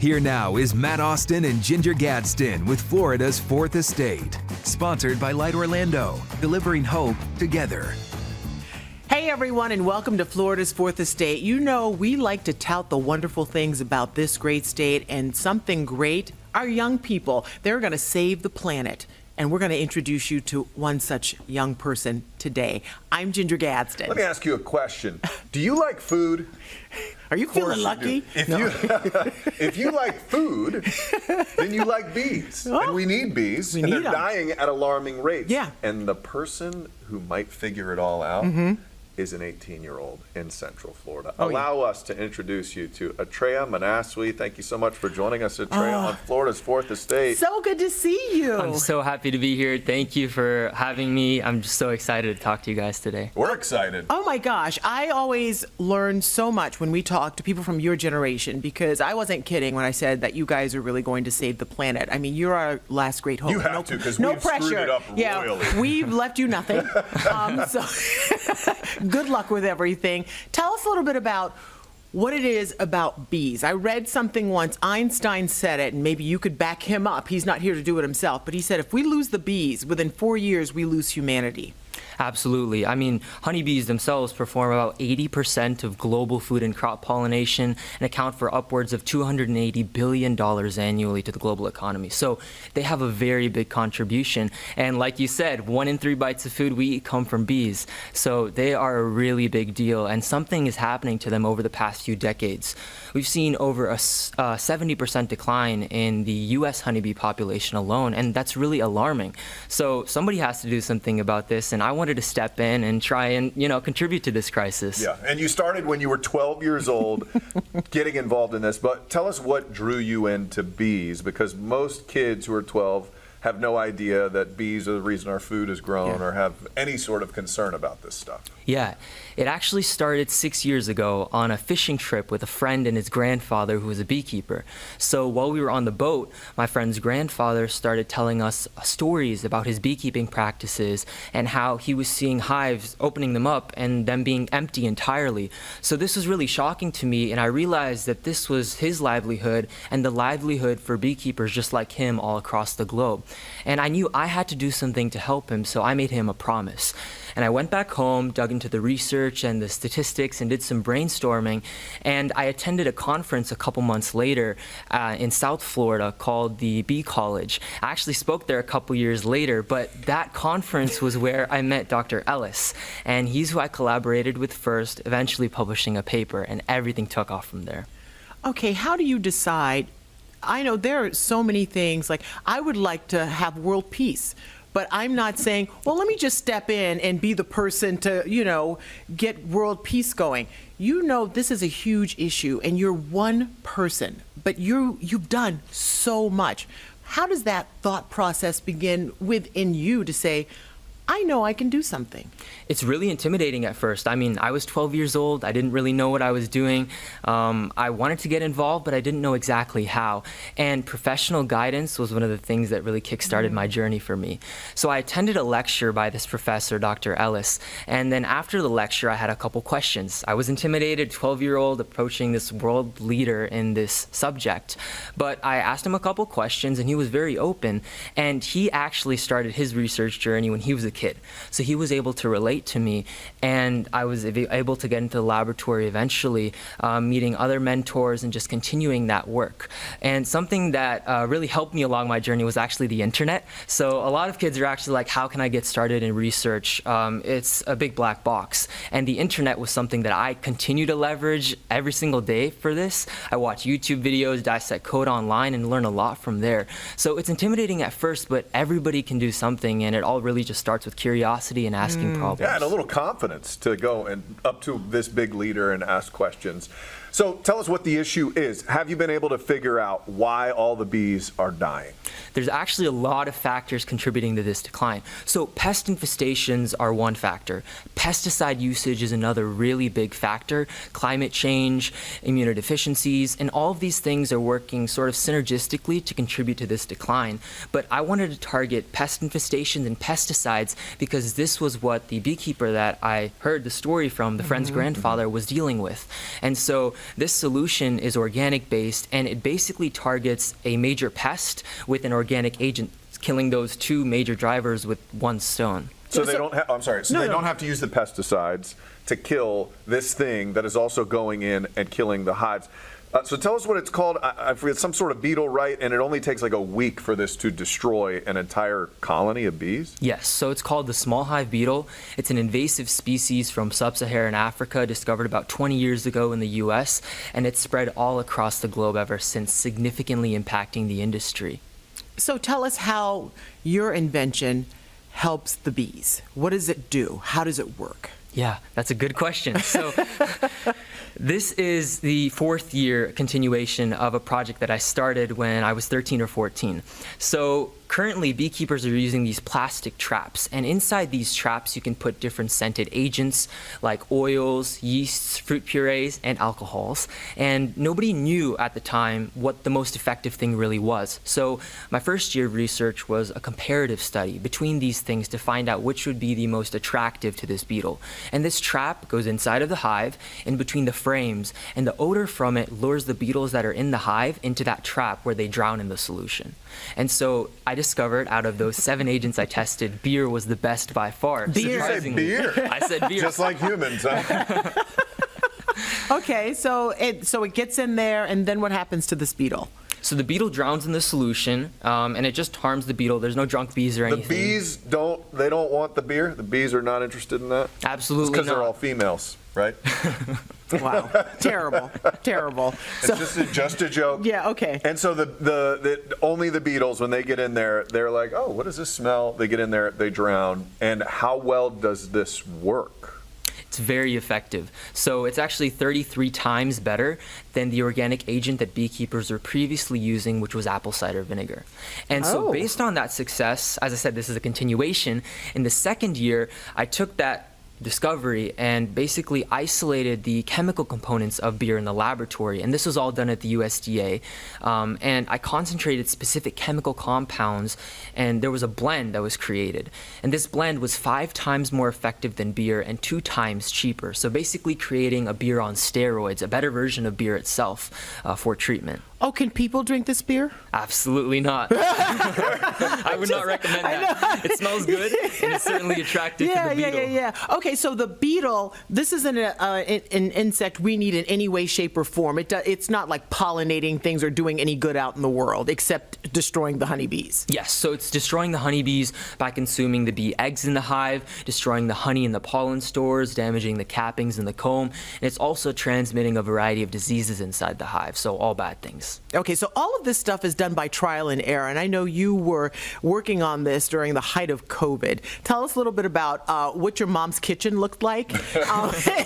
Here now is Matt Austin and Ginger Gadsden with Florida's Fourth Estate. Sponsored by Light Orlando, delivering hope together. Hey everyone, and welcome to Florida's Fourth Estate. You know, we like to tout the wonderful things about this great state, and something great, our young people. They're going to save the planet. And we're going to introduce you to one such young person today. I'm Ginger Gadsden. Let me ask you a question. Do you like food? Are you feeling lucky? If you like food, then you like bees. Oh, and we need bees. We and need they're them. dying at alarming rates. Yeah. And the person who might figure it all out is an 18-year-old in Central Florida. Allow us to introduce you to Atreya Manaswi. Thank you so much for joining us, Atreya, on Florida's Fourth Estate. So good to see you. I'm so happy to be here. Thank you for having me. I'm just so excited to talk to you guys today. We're excited. Oh my gosh, I always learn so much when we talk to people from your generation, because I wasn't kidding when I said that you guys are really going to save the planet. I mean, you're our last great hope. You have to, because no we've pressure. screwed it up royally. Yeah, we've left you nothing. So good luck with everything. Tell us a little bit about what it is about bees. I read something once, Einstein said it, and maybe you could back him up. He's not here to do it himself, but he said if we lose the bees, within 4 years, we lose humanity. Absolutely. I mean, honeybees themselves perform about 80% of global food and crop pollination and account for upwards of $280 billion annually to the global economy. So they have a very big contribution. And like you said, 1 in 3 bites of food we eat come from bees. So they are a really big deal, and something is happening to them over the past few decades. We've seen over a 70% decline in the U.S. honeybee population alone, and that's really alarming. So somebody has to do something about this, and I wanted to step in and try and, contribute to this crisis. Yeah, and you started when you were 12 years old getting involved in this, but tell us what drew you into bees, because most kids who are 12 have no idea that bees are the reason our food is grown or have any sort of concern about this stuff. Yeah, it actually started 6 years ago on a fishing trip with a friend and his grandfather who was a beekeeper. So while we were on the boat, my friend's grandfather started telling us stories about his beekeeping practices and how he was seeing hives, opening them up and them being empty entirely. So this was really shocking to me, and I realized that this was his livelihood and the livelihood for beekeepers just like him all across the globe. And I knew I had to do something to help him, so I made him a promise. And I went back home, dug into the research and the statistics, and did some brainstorming. And I attended a conference a couple months later in South Florida called the Bee College. I actually spoke there a couple years later, but that conference was where I met Dr. Ellis. And he's who I collaborated with first, eventually publishing a paper, and everything took off from there. Okay, how do you decide? I know there are so many things, like I would like to have world peace, but I'm not saying, well, let me just step in and be the person to, get world peace going. You know, this is a huge issue, and you're one person, but you've done so much. How does that thought process begin within you to say, I know I can do something? It's really intimidating at first. I mean, I was 12 years old. I didn't really know what I was doing. I wanted to get involved, but I didn't know exactly how. And professional guidance was one of the things that really kickstarted my journey for me. So I attended a lecture by this professor, Dr. Ellis. And then after the lecture, I had a couple questions. I was intimidated, 12-year-old, approaching this world leader in this subject. But I asked him a couple questions, and he was very open. And he actually started his research journey when he was a kid. So he was able to relate to me, and I was able to get into the laboratory eventually, meeting other mentors and just continuing that work. And something that really helped me along my journey was actually the internet. So a lot of kids are actually like, how can I get started in research? It's a big black box. And the internet was something that I continue to leverage every single day for this. I watch YouTube videos, dissect code online, and learn a lot from there. So it's intimidating at first, but everybody can do something, and it all really just starts with curiosity and asking problems. Yeah, and a little confidence to go and up to this big leader and ask questions. So tell us what the issue is. Have you been able to figure out why all the bees are dying? There's actually a lot of factors contributing to this decline. So pest infestations are one factor. Pesticide usage is another really big factor. Climate change, immunodeficiencies, and all of these things are working sort of synergistically to contribute to this decline. But I wanted to target pest infestations and pesticides because this was what the beekeeper that I heard the story from, the friend's grandfather, was dealing with. And so this solution is organic based, and it basically targets a major pest with an organic agent, killing those two major drivers with one stone. So they don't have, I'm sorry, so they don't have to use the pesticides to kill this thing that is also going in and killing the hives. So tell us what it's called. I forget, some sort of beetle, right? And it only takes like a week for this to destroy an entire colony of bees? Yes, so it's called the small hive beetle. It's an invasive species from sub-Saharan Africa, discovered about 20 years ago in the US, and it's spread all across the globe ever since, significantly impacting the industry. So tell us how your invention helps the bees. What does it do? How does it work? Yeah, that's a good question. So this is the fourth year continuation of a project that I started when I was 13 or 14. So currently, beekeepers are using these plastic traps, and inside these traps you can put different scented agents like oils, yeasts, fruit purees, and alcohols. And nobody knew at the time what the most effective thing really was. So my first year of research was a comparative study between these things to find out which would be the most attractive to this beetle. And this trap goes inside of the hive, in between the frames, and the odor from it lures the beetles that are in the hive into that trap where they drown in the solution. And so I discovered out of those 7 agents I tested, beer was the best by far. Beer. Did you say Surprisingly. beer? I said beer. Just like humans, huh? Okay, so it gets in there, and then what happens to this beetle? So the beetle drowns in the solution, and it just harms the beetle. There's no drunk bees or The anything. bees don't want the beer? The bees are not interested in that? Absolutely Because not. they're all females, right? Wow, terrible, terrible. So, It's just a joke. yeah, okay. And so only the beetles, when they get in there, they're like, oh, what does this smell? They get in there, they drown. And how well does this work? It's very effective. So it's actually 33 times better than the organic agent that beekeepers were previously using, which was apple cider vinegar. And so Oh. based on that success, as I said, this is a continuation. In the second year, I took that discovery and basically isolated the chemical components of beer in the laboratory, and this was all done at the USDA, and I concentrated specific chemical compounds, and there was a blend that was created, and this blend was 5 times more effective than beer and 2 times cheaper, so basically creating a beer on steroids, a better version of beer itself for treatment. Oh, can people drink this beer? Absolutely not. I would not recommend that. It smells good, and it's certainly attractive to the beetle. Yeah. Okay, so the beetle, this isn't an insect we need in any way, shape, or form. It's not like pollinating things or doing any good out in the world, except destroying the honeybees. Yes, so it's destroying the honeybees by consuming the bee eggs in the hive, destroying the honey in the pollen stores, damaging the cappings in the comb, and it's also transmitting a variety of diseases inside the hive, so all bad things. Okay, so all of this stuff is done by trial and error, and I know you were working on this during the height of COVID. Tell us a little bit about what your mom's kitchen looked like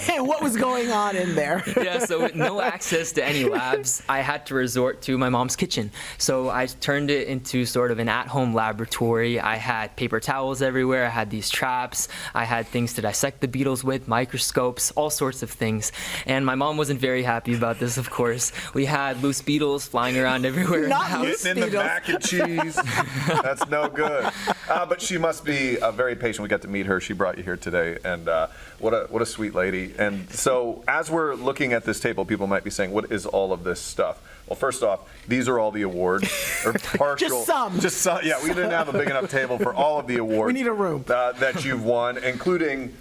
and what was going on in there. Yeah, so with no access to any labs, I had to resort to my mom's kitchen. So I turned it into sort of an at-home laboratory. I had paper towels everywhere. I had these traps. I had things to dissect the beetles with, microscopes, all sorts of things. And my mom wasn't very happy about this, of course. We had loose beetles flying around everywhere in the Not house. loose Getting in the beetles. mac and cheese. That's no good. But she must be very patient. We got to meet her. She brought you here today, and what a sweet lady. And so as we're looking at this table, people might be saying, what is all of this stuff? Well, first off, these are all the awards. Or partial. Just some. Just some. Yeah, we didn't have a big enough table for all of the awards. We need a room. That you've won, including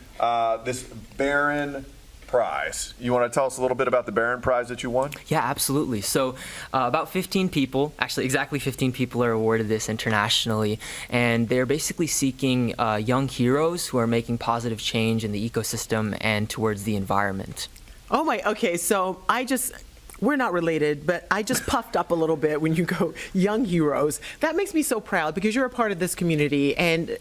this Barron Prize. You want to tell us a little bit about the Barron Prize that you won? Yeah, absolutely. So about 15 people, actually exactly 15 people are awarded this internationally, and they're basically seeking young heroes who are making positive change in the ecosystem and towards the environment. Oh my, okay, so we're not related, but I just puffed up a little bit when you go young heroes. That makes me so proud because you're a part of this community and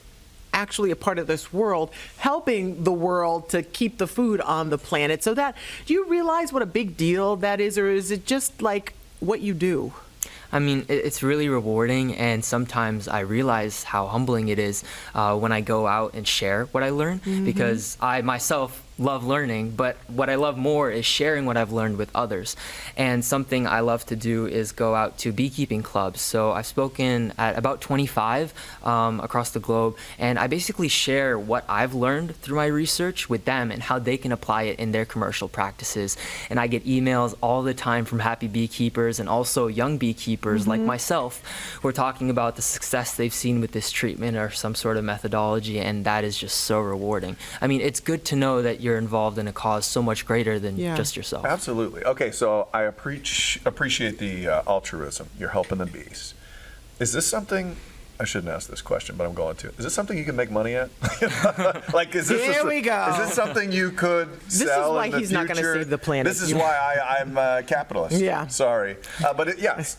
actually a part of this world, helping the world to keep the food on the planet. So do you realize what a big deal that is, or is it just like what you do? I mean, it's really rewarding, and sometimes I realize how humbling it is when I go out and share what I learn, because I myself love learning, but what I love more is sharing what I've learned with others. And something I love to do is go out to beekeeping clubs. So I've spoken at about 25 across the globe, and I basically share what I've learned through my research with them and how they can apply it in their commercial practices. And I get emails all the time from happy beekeepers and also young beekeepers like myself who are talking about the success they've seen with this treatment or some sort of methodology, and that is just so rewarding. I mean, it's good to know that you're involved in a cause so much greater than just yourself. Absolutely. Okay, so I appreciate the altruism. You're helping the bees. Is this something, I shouldn't ask this question, but I'm going to. Is this something you can make money at? Like, is this Here we go. Is this something you could This is sell why in the he's not going to future? save the planet. This is why I'm a capitalist. Yeah. Sorry.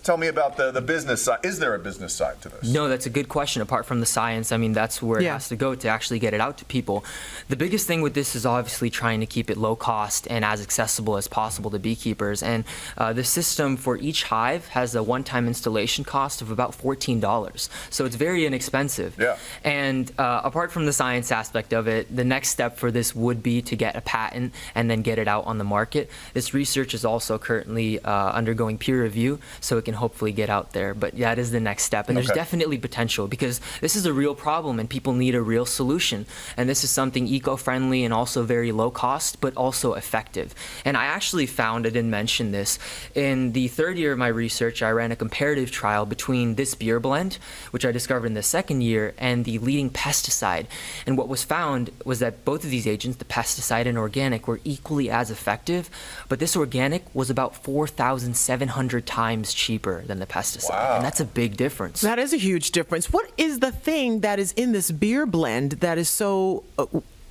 Tell me about the business side. Is there a business side to this? No, that's a good question. Apart from the science, I mean, that's where it has to go to actually get it out to people. The biggest thing with this is obviously trying to keep it low cost and as accessible as possible to beekeepers. And the system for each hive has a one-time installation cost of about $14. So it's very inexpensive. Yeah. And apart from the science aspect of it, the next step for this would be to get a patent and then get it out on the market. This research is also currently undergoing peer review, so it can hopefully get out there. But that is the next step. And there's definitely potential because this is a real problem and people need a real solution. And this is something eco-friendly and also very low cost, but also effective. And I actually found, I didn't mention this, in the third year of my research, I ran a comparative trial between this beer blend, which I discovered in the second year, and the leading pesticide. And what was found was that both of these agents, the pesticide and organic, were equally as effective, but this organic was about 4,700 times cheaper than the pesticide. Wow. And that's a big difference. That is a huge difference. What is the thing that is in this beer blend that is so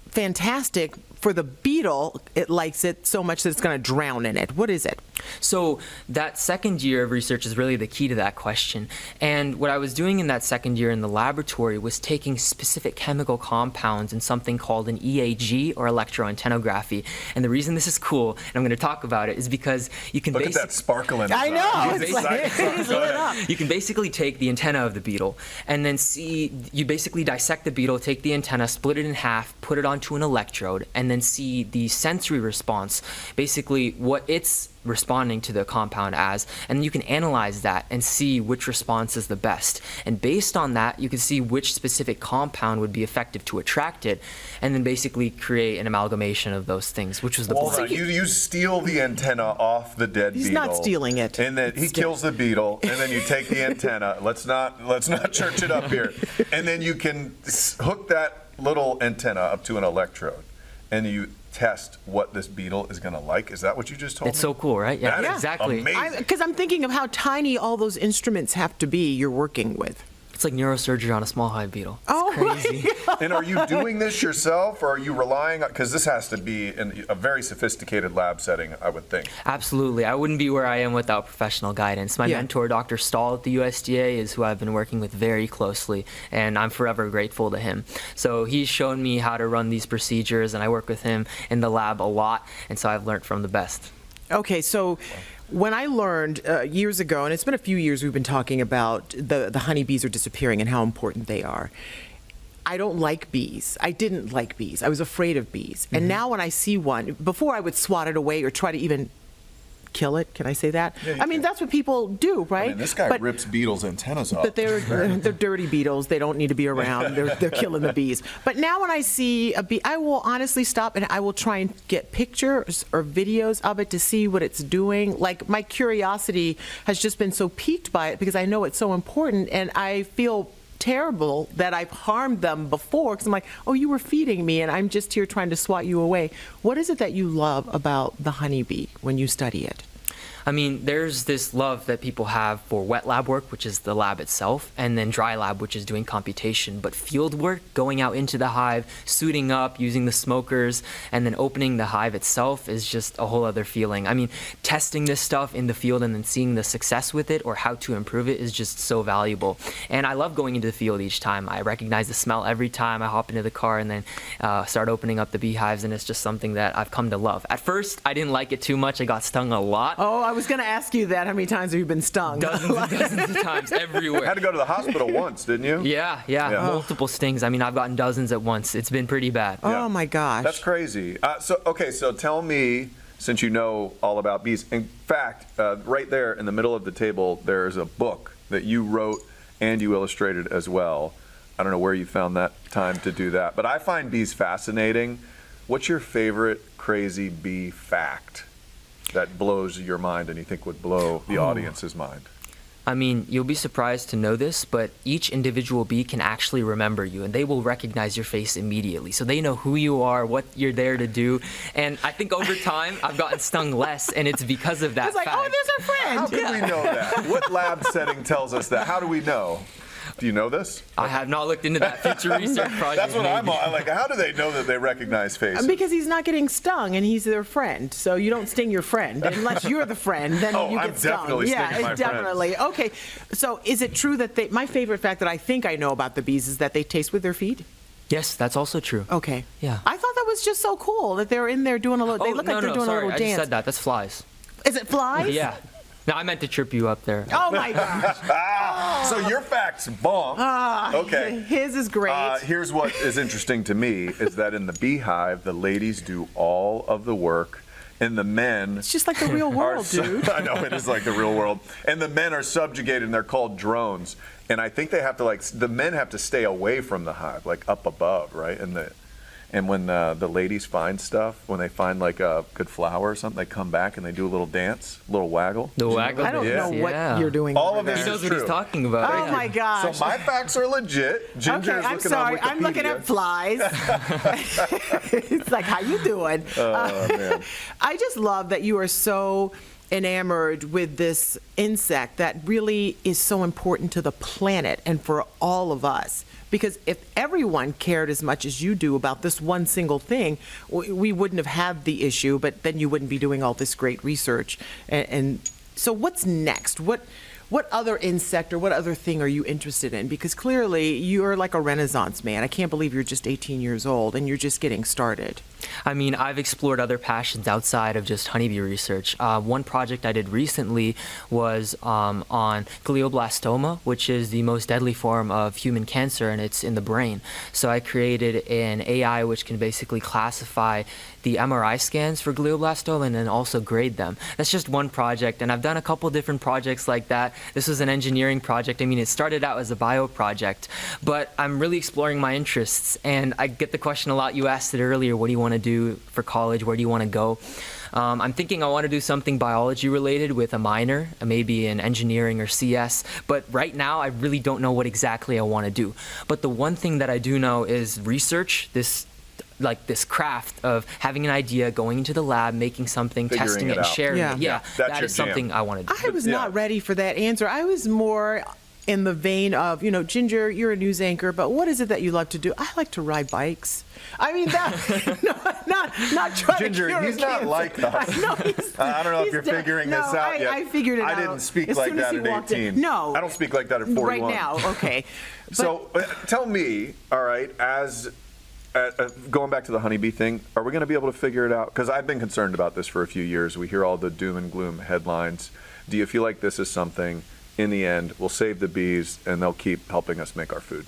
fantastic for the beetle? It likes it so much that it's going to drown in it. What is it? So that second year of research is really the key to that question. And what I was doing in that second year in the laboratory was taking specific chemical compounds in something called an EAG, or electroantenography. And the reason this is cool, and I'm going to talk about it, is because you can Look at that sparkle in his I know. eye. It's like, it's lit up. You can basically take the antenna of the beetle and then you basically dissect the beetle, take the antenna, split it in half, put it onto an electrode, and then see the sensory response, basically what it's responding to the compound as, and you can analyze that and see which response is the best. And based on that, you can see which specific compound would be effective to attract it, and then basically create an amalgamation of those things, which was the Hold point. on. You steal the antenna off the dead beetle. He's not stealing it. And then he kills the beetle, and then you take the antenna. Let's not church it up here. And then you can hook that little antenna up to an electrode, and you test what this beetle is going to like. Is that what you just told me? It's so cool, right? Yeah, That is exactly. amazing. Because I'm thinking of how tiny all those instruments have to be you're working with. It's like neurosurgery on a small hive beetle. It's Oh, crazy. And are you doing this yourself, or are you relying on, because this has to be in a very sophisticated lab setting, I would think. Absolutely. I wouldn't be where I am without professional guidance. My Yeah. mentor, Dr. Stahl at the USDA, is who I've been working with very closely, and I'm forever grateful to him. So he's shown me how to run these procedures, and I work with him in the lab a lot, and so I've learned from the best. Okay, so when I learned years ago, and it's been a few years we've been talking about the honeybees are disappearing and how important they are. I don't like bees. I didn't like bees. I was afraid of bees. And now when I see one, before I would swat it away or try to even kill it. Can I say that? Yeah, you I mean, can. that's what people do, right? I mean, this guy But- rips beetles' antennas off. But they're dirty beetles. They don't need to be around. They're killing the bees. But now when I see a bee, I will honestly stop and I will try and get pictures or videos of it to see what it's doing. Like, my curiosity has just been so piqued by it because I know it's so important, and I feel terrible that I've harmed them before because I'm like, oh, you were feeding me and I'm just here trying to swat you away. What is it that you love about the honeybee when you study it? I mean, there's this love that people have for wet lab work, which is the lab itself, and then dry lab, which is doing computation. But field work, going out into the hive, suiting up, using the smokers, and then opening the hive itself is just a whole other feeling. I mean, testing this stuff in the field and then seeing the success with it or how to improve it is just so valuable. And I love going into the field each time. I recognize the smell every time I hop into the car and then start opening up the beehives, and it's just something that I've come to love. At first, I didn't like it too much. I got stung a lot. Oh, I was going to ask you that. How many times have you been stung? Dozens and dozens of times, everywhere. Had to go to the hospital once, didn't you? Yeah, Yeah. multiple stings. I mean, I've gotten dozens at once. It's been pretty bad. Oh, my gosh. That's crazy. So tell me, since you know all about bees, in fact, right there in the middle of the table, there's a book that you wrote and you illustrated as well. I don't know where you found that time to do that, but I find bees fascinating. What's your favorite crazy bee fact that blows your mind and you think would blow the audience's mind? I mean, you'll be surprised to know this, but each individual bee can actually remember you, and they will recognize your face immediately. So they know who you are, what you're there to do. And I think over time, I've gotten stung less, and it's because of that It's like, fact. oh, there's our friend. How can we know that? What lab setting tells us that? How do we know? Do you know this? I have not looked into that future research project. That's what I'm maybe. on. Like, how do they know that they recognize faces? Because he's not getting stung and he's their friend. So you don't sting your friend. Unless you're the friend, then Oh, you I'm get stung. definitely stinging my friends. definitely. Okay. So is it true that my favorite fact that I think I know about the bees is that they taste with their feet? Yes, that's also true. Okay. Yeah. I thought that was just so cool that they're in there doing a little, they look like they're doing sorry, a little I dance. just said that. That's flies. Is it flies? Yeah. No, I meant to trip you up there. Oh my gosh. So your fact's bomb. Okay. His is great. Here's what is interesting to me is that in the beehive, the ladies do all of the work, and the men It's just like the real world, dude. I know, it is like the real world. And the men are subjugated, and they're called drones. And I think they have to, the men have to stay away from the hive, like up above, right? And when the ladies find stuff, when they find like a good flower or something, they come back and they do a little dance, a little waggle. The waggle. I don't Yeah. know what Yeah. you're doing. All over of this He there. knows is what he's true. talking about. Oh my gosh. So my facts are legit. Ginger Okay, is I'm looking sorry. on I'm looking Wikipedia. at flies. It's like, how you doing? Oh, man. I just love that you are so enamored with this insect that really is so important to the planet and for all of us. Because if everyone cared as much as you do about this one single thing, we wouldn't have had the issue, but then you wouldn't be doing all this great research. And so what's next? What other insect or what other thing are you interested in? Because clearly you're like a Renaissance man. I can't believe you're just 18 years old and you're just getting started. I mean, I've explored other passions outside of just honeybee research. One project I did recently was on glioblastoma, which is the most deadly form of human cancer, and it's in the brain. So I created an AI which can basically classify the MRI scans for glioblastoma and then also grade them. That's just one project, and I've done a couple different projects like that. This was an engineering project. I mean, it started out as a bio project, but I'm really exploring my interests, and I get the question a lot. You asked it earlier, what do you want to do for college? Where do you want to go? I'm thinking I want to do something biology related with a minor, maybe in engineering or CS, but right now I really don't know what exactly I want to do. But the one thing that I do know is research, this craft of having an idea, going into the lab, making something, Figuring testing it it and out. sharing Yeah. it. Yeah, Yeah, that's that your is something jam. I want to do. I was Yeah. not ready for that answer. I was more in the vein of, Ginger, you're a news anchor, but what is it that you love to do? I like to ride bikes. I mean, not trying Ginger, to cure he's a not cancer. like us. I know, I don't know if he's you're de- figuring no, this out yet. I figured it out. I didn't speak as like soon as that he at walked in. 18. No. I don't speak like that at 41. Right now, okay. So tell me, all right, as going back to the honeybee thing, are we going to be able to figure it out? Because I've been concerned about this for a few years. We hear all the doom and gloom headlines. Do you feel like this is something, in the end, will save the bees and they'll keep helping us make our food?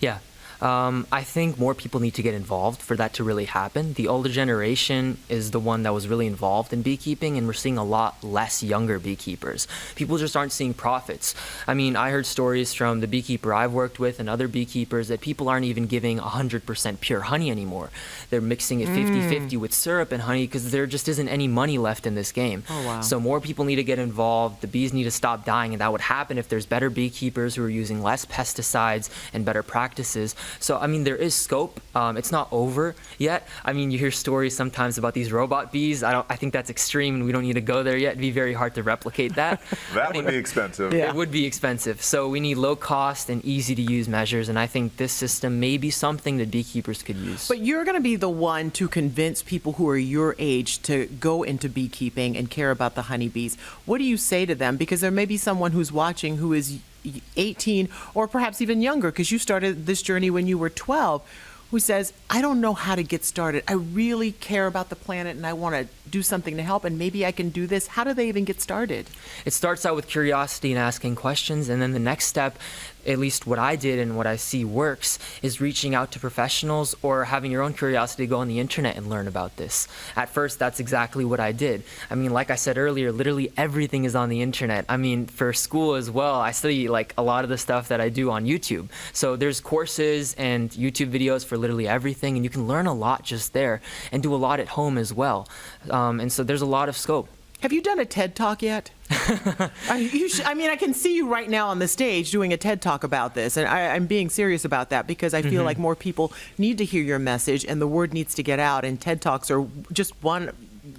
Yeah. I think more people need to get involved for that to really happen. The older generation is the one that was really involved in beekeeping, and we're seeing a lot less younger beekeepers. People just aren't seeing profits. I mean, I heard stories from the beekeeper I've worked with and other beekeepers that people aren't even giving 100% pure honey anymore. They're mixing it 50-50 with syrup and honey because there just isn't any money left in this game. Oh, wow. So more people need to get involved. The bees need to stop dying, and that would happen if there's better beekeepers who are using less pesticides and better practices. So, I mean, there is scope. It's not over yet. I mean, you hear stories sometimes about these robot bees. I think that's extreme, and we don't need to go there yet. It'd be very hard to replicate that. That would be expensive. Yeah. It would be expensive. So we need low cost and easy to use measures, and I think this system may be something that beekeepers could use. But you're going to be the one to convince people who are your age to go into beekeeping and care about the honeybees. What do you say to them? Because there may be someone who's watching who is 18 or perhaps even younger, because you started this journey when you were 12, who says, I don't know how to get started. I really care about the planet and I want to do something to help, and maybe I can do this. How do they even get started? It starts out with curiosity and asking questions, and then the next step, at least what I did and what I see works, is reaching out to professionals or having your own curiosity go on the internet and learn about this. At first, that's exactly what I did. I mean, like I said earlier, literally everything is on the internet. I mean, for school as well, I study like a lot of the stuff that I do on YouTube. So there's courses and YouTube videos for literally everything, and you can learn a lot just there and do a lot at home as well. And so there's a lot of scope. Have you done a TED Talk yet? I mean, I can see you right now on the stage doing a TED Talk about this, and I'm being serious about that because I feel like more people need to hear your message, and the word needs to get out, and TED Talks are just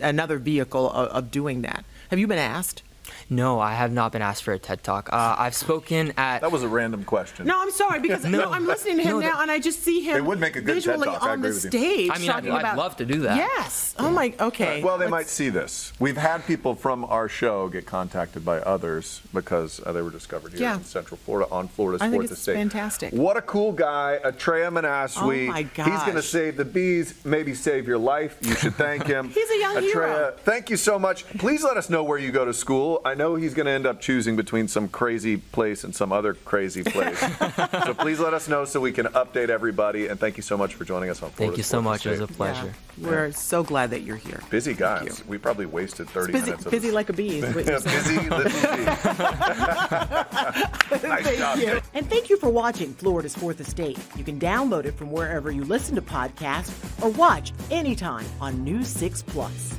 another vehicle of doing that. Have you been asked? No, I have not been asked for a TED Talk. I've spoken at... That was a random question. No, I'm sorry, because I'm listening to him now, and I just see him They would make a good TED visually Talk, I on the agree with you. stage I mean, talking I'd about... love to do that. Yes. Oh, my... Okay. Well, they might see this. We've had people from our show get contacted by others because they were discovered here in Central Florida on Florida's I think Fourth it's Estate. fantastic. What a cool guy, Atreya Manaswi. Oh, my He's going to gosh. save the bees, maybe save your life. You should thank him. He's a young Atreya, hero. thank you so much. Please let us know where you go to school. I know he's going to end up choosing between some crazy place and some other crazy place. So please let us know so we can update everybody. And thank you so much for joining us on Florida's Thank you so Fourth much. It was a Estate. pleasure. Yeah. We're so glad that you're here. Busy Thank guys. you. We probably wasted 30 Busy, minutes of busy this. like a bee. is what you're saying. Busy little bee. Nice Thank job. you. And thank you for watching Florida's Fourth Estate. You can download it from wherever you listen to podcasts or watch anytime on News 6 Plus.